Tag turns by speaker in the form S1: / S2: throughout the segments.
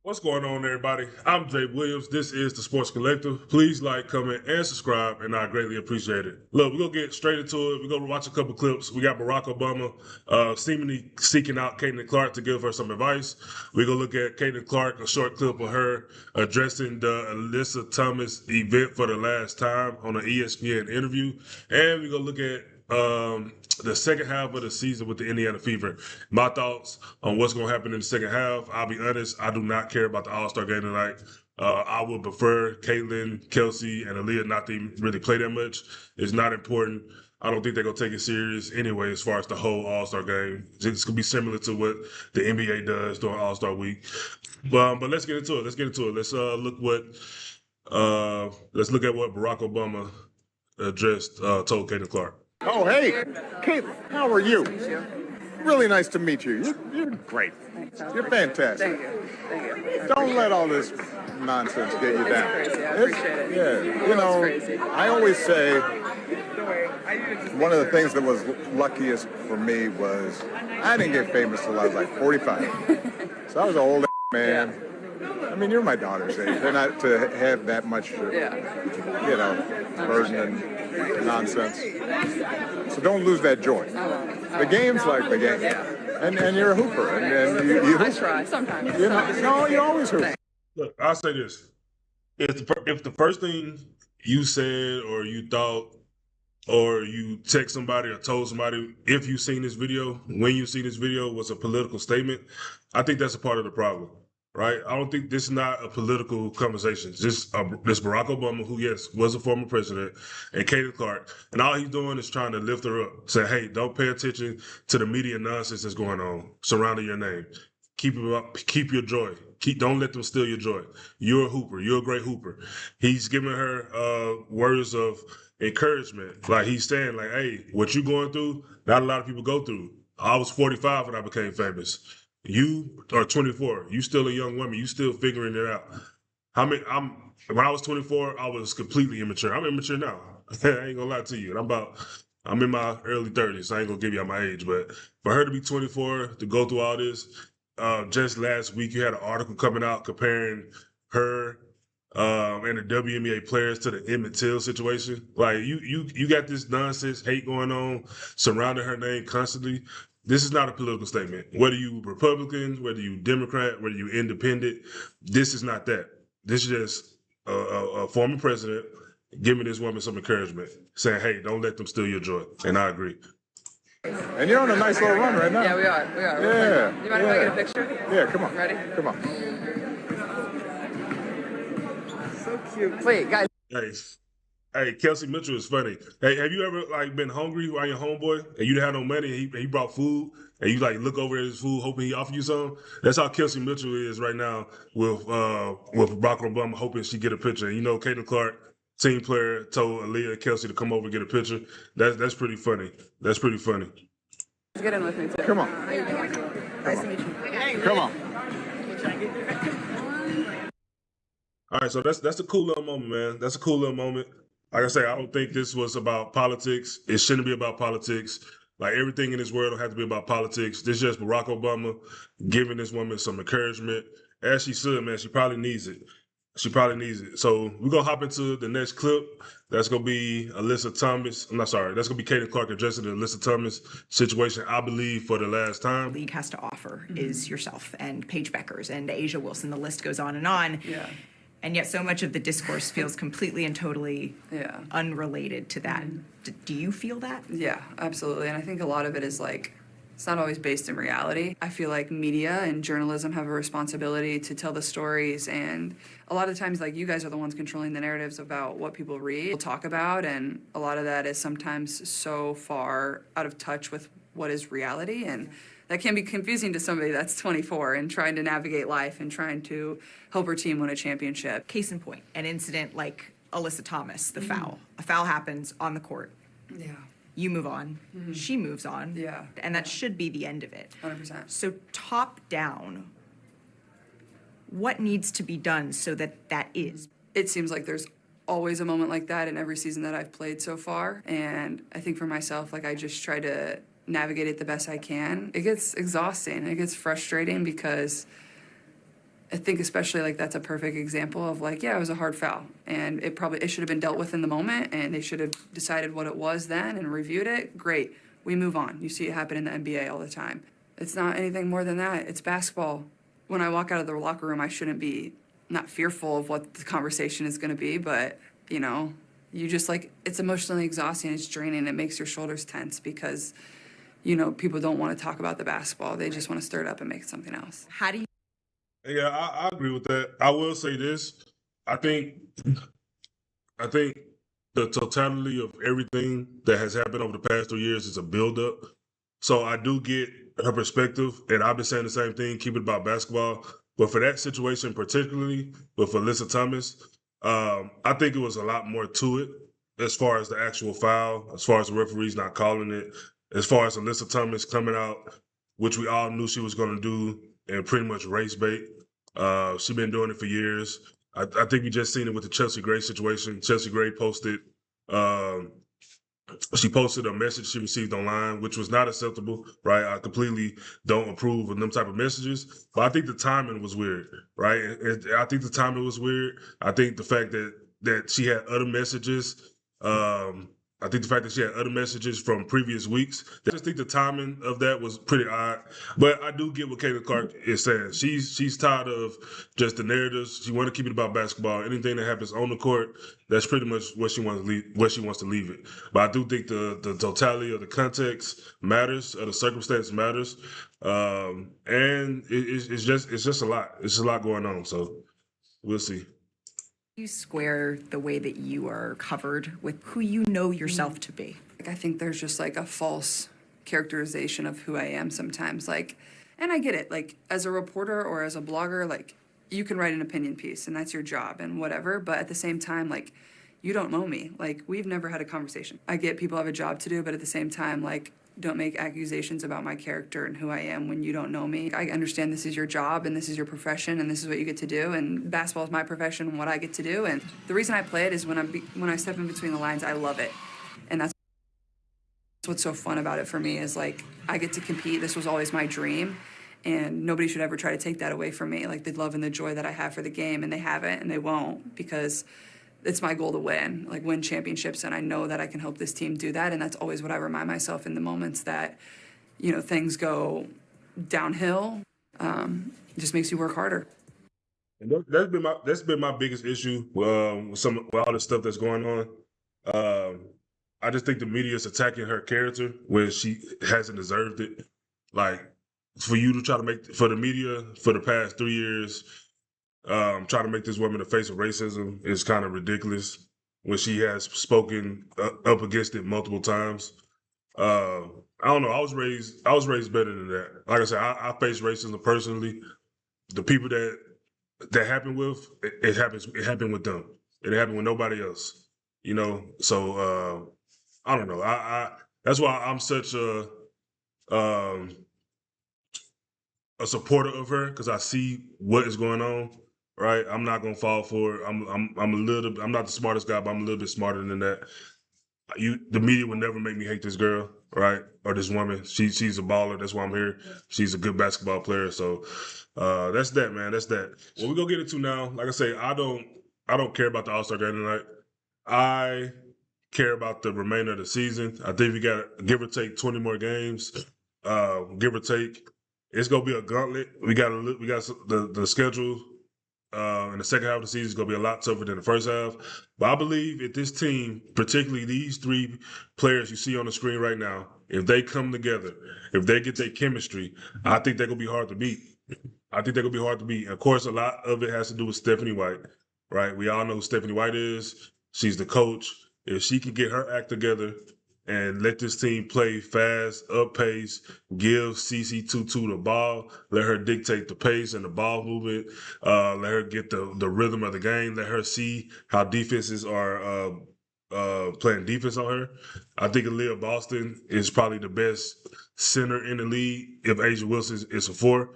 S1: What's going on, everybody? I'm Jay Williams. This is the Sports Collective. Please like, comment, and subscribe, and I greatly appreciate it. Look, we're gonna get straight into it. We're gonna watch a couple clips. We got Barack Obama seemingly seeking out Caitlin Clark to give her some advice. We're gonna look at Caitlin Clark, a short clip of her addressing the Alyssa Thomas event for the last time on an ESPN interview, and we're gonna look at the second half of the season with the Indiana Fever. My thoughts on what's going to happen in the second half. I'll be honest, I do not care about the All-Star game tonight. I would prefer Caitlin, Kelsey, and Aaliyah not to really play that much. It's not important. I don't think they're going to take it serious anyway as far as the whole All-Star game. It's going to be similar to what the NBA does during All-Star week. But let's get into it. Let's let's look at what Barack Obama addressed told Caitlin Clark.
S2: Oh, hey, Caitlin, how are you? Really nice to meet you. You're great. You're fantastic.
S3: Thank you.
S2: Don't let all this nonsense get you down.
S3: Crazy. I appreciate it.
S2: Yeah, you know, I always say one of the things that was luckiest for me was I didn't get famous till I was like 45. So I was an old man. I mean, you're my daughter's age. They're not to have that much, burden and nonsense. So don't lose that joy. The game's like the game. And you're a hooper. And you
S3: I try sometimes.
S2: No, you always hoop.
S1: Look, I'll say this. If the first thing you said or you thought or you text somebody or told somebody if you seen this video, when you seen this video was a political statement, I think that's a part of the problem. Right? I don't think this is not a political conversation. This Barack Obama, who, yes, was a former president, and Caitlin Clark, and all he's doing is trying to lift her up. Say, hey, don't pay attention to the media nonsense that's going on surrounding your name. Keep it up. Keep your joy. Don't let them steal your joy. You're a hooper. You're a great hooper. He's giving her words of encouragement. Like he's saying, like, hey, what you going through, not a lot of people go through. I was 45 when I became famous. You are 24. You still a young woman. You still figuring it out. When I was 24, I was completely immature. I'm immature now. I ain't gonna lie to you. I'm in my early 30s. So I ain't gonna give you my age, but for her to be 24 to go through all this, just last week you had an article coming out comparing her and the WNBA players to the Emmett Till situation. Like you got this nonsense hate going on surrounding her name constantly. This is not a political statement. Whether you Republican, whether you Democrat, whether you independent, this is not that. This is just a former president giving this woman some encouragement, saying, hey, don't let them steal your joy. And I agree.
S2: And you're on a nice little run right now.
S3: Yeah, we are.
S2: Yeah.
S3: You mind if I get a picture?
S2: Yeah, come on.
S3: Ready?
S2: Come on.
S3: So cute. Wait, guys.
S1: Hey, Kelsey Mitchell is funny. Hey, have you ever been hungry around your homeboy and you didn't have no money and he brought food and you look over at his food hoping he offer you some? That's how Kelsey Mitchell is right now with Barack Obama hoping she get a picture. And Caitlin Clark, team player, told Aaliyah and Kelsey to come over and get a picture. That's pretty funny. That's pretty funny.
S3: Get in with me too.
S2: Come on.
S3: Nice to meet you.
S2: Come on.
S1: All right, so that's a cool little moment, man. That's a cool little moment. Like I say, I don't think this was about politics. It shouldn't be about politics. Like everything in this world don't have to be about politics. This is just Barack Obama giving this woman some encouragement. As she should, man. She probably needs it. So we're gonna hop into the next clip. That's gonna be Alyssa Thomas. I'm not sorry. That's gonna be Caitlin Clark addressing the Alyssa Thomas situation, I believe, for the last time.
S4: League has to offer is yourself and Paige Beckers and Asia Wilson. The list goes on and on.
S3: Yeah.
S4: And yet so much of the discourse feels completely and totally
S3: Yeah.
S4: unrelated to that. Do you feel that?
S3: Yeah, absolutely. And I think a lot of it is it's not always based in reality. I feel like media and journalism have a responsibility to tell the stories, and a lot of times you guys are the ones controlling the narratives about what people read, talk about, and a lot of that is sometimes so far out of touch with what is reality, and that can be confusing to somebody that's 24 and trying to navigate life and trying to help her team win a championship.
S4: Case in point, an incident like Alyssa Thomas, the foul. A foul happens on the court.
S3: Yeah.
S4: You move on. She moves on.
S3: Yeah.
S4: And that should be the end of it.
S3: 100%.
S4: So top down, what needs to be done so that is?
S3: It seems like there's always a moment like that in every season that I've played so far. And I think for myself, I just try to navigate it the best I can. It gets exhausting. It gets frustrating because think especially like that's a perfect example of like, yeah, it was a hard foul and it should have been dealt with in the moment and they should have decided what it was then and reviewed it. Great. We move on. You see it happen in the NBA all the time. It's not anything more than that. It's basketball. When I walk out of the locker room, I shouldn't be not fearful of what the conversation is going to be, but you know, you just like, it's emotionally exhausting. It's draining. It makes your shoulders tense because, you know, people don't want to talk about the basketball. They just want to stir it up and make it something else.
S4: How do you
S1: Yeah, I agree with that. I will say this. I think the totality of everything that has happened over the past 3 years is a buildup. So I do get her perspective, and I've been saying the same thing, keep it about basketball. But for that situation particularly with Alyssa Thomas, I think it was a lot more to it as far as the actual foul, as far as the referees not calling it, as far as Alyssa Thomas coming out, which we all knew she was going to do, and pretty much race bait. She's been doing it for years. I think we just seen it with the Chelsea Gray situation. Chelsea Gray posted, she posted a message she received online, which was not acceptable, right? I completely don't approve of them type of messages, but I think the timing was weird, right? I think the timing was weird. I think the fact that she had other messages, I think the fact that she had other messages from previous weeks, I just think the timing of that was pretty odd. But I do get what Caitlin Clark is saying. She's tired of just the narratives. She wants to keep it about basketball. Anything that happens on the court, that's pretty much what she wants to leave. What she wants to leave it. But I do think the totality of the context matters, of the circumstance matters, and it's just a lot. It's a lot going on. So we'll see.
S4: you square the way that you are covered with who you know yourself to be?
S3: Like, I think there's just like a false characterization of who I am sometimes. Like, and I get it. Like, as a reporter or as a blogger, like, you can write an opinion piece and that's your job and whatever. But at the same time, like, you don't know me. Like, we've never had a conversation. I get people have a job to do, but at the same time, like, don't make accusations about my character and who I am when you don't know me. I understand this is your job and this is your profession and this is what you get to do, and basketball is my profession and what I get to do. And the reason I play it is when I step in between the lines, I love it. And that's what's so fun about it for me is, like, I get to compete. This was always my dream, and nobody should ever try to take that away from me. Like, the love and the joy that I have for the game, and they haven't and they won't, because it's my goal to win, like win championships, and I know that I can help this team do that. And that's always what I remind myself in the moments that, you know, things go downhill. It just makes you work harder.
S1: And that's been my biggest issue with all the stuff that's going on. I just think the media is attacking her character when she hasn't deserved it. Like, for you to try to make, for the media for the past 3 years, trying to make this woman the face of racism is kind of ridiculous when she has spoken up against it multiple times. I don't know. I was raised better than that. Like I said, I face racism personally. The people that happened with, it happened with them. It happened with nobody else. You know. So I don't know. I that's why I'm such a supporter of her, because I see what is going on. Right, I'm not gonna fall for it. I'm not the smartest guy, but I'm a little bit smarter than that. The media would never make me hate this girl, right, or this woman. She's a baller. That's why I'm here. She's a good basketball player. So that's that, man. That's that. What we gonna get into now? Like I say, I don't care about the All-Star game tonight. I care about the remainder of the season. I think we got, give or take, 20 more games. Give or take. It's gonna be a gauntlet. We got the schedule. In the second half of the season is going to be a lot tougher than the first half. But I believe if this team, particularly these three players you see on the screen right now, if they come together, if they get their chemistry, I think they're going to be hard to beat. Of course, a lot of it has to do with Stephanie White, right? We all know who Stephanie White is. She's the coach. If she can get her act together and let this team play fast, up pace, give CC Tutu the ball, let her dictate the pace and the ball movement, let her get the rhythm of the game, let her see how defenses are playing defense on her. I think Aaliyah Boston is probably the best center in the league if A'ja Wilson is a 4.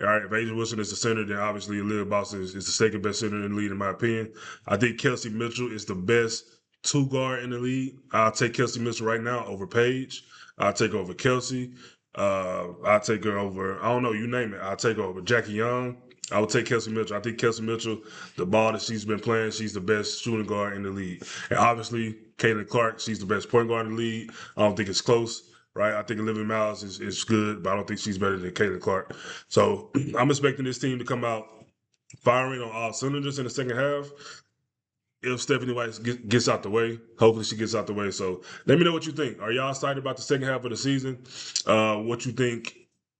S1: All right, if A'ja Wilson is the center, then obviously Aaliyah Boston is the second best center in the league, in my opinion. I think Kelsey Mitchell is the best 2 guard in the league. I'll take Kelsey Mitchell right now over Paige. I'll take her over Kelsey. I'll take her over, I don't know, you name it. I'll take her over Jackie Young. I would take Kelsey Mitchell. I think Kelsey Mitchell, the ball that she's been playing, she's the best shooting guard in the league. And obviously, Caitlin Clark, she's the best point guard in the league. I don't think it's close, right? I think Olivia Miles is good, but I don't think she's better than Caitlin Clark. So I'm expecting this team to come out firing on all cylinders in the second half. If Stephanie White gets out the way, hopefully she gets out the way. So let me know what you think. Are y'all excited about the second half of the season? What you think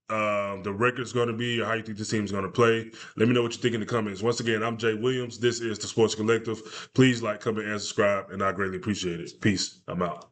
S1: the record's going to be, or how you think this team's going to play? Let me know what you think in the comments. Once again, I'm Jay Williams. This is the Sports Collective. Please like, comment, and subscribe, and I greatly appreciate it. Peace. I'm out.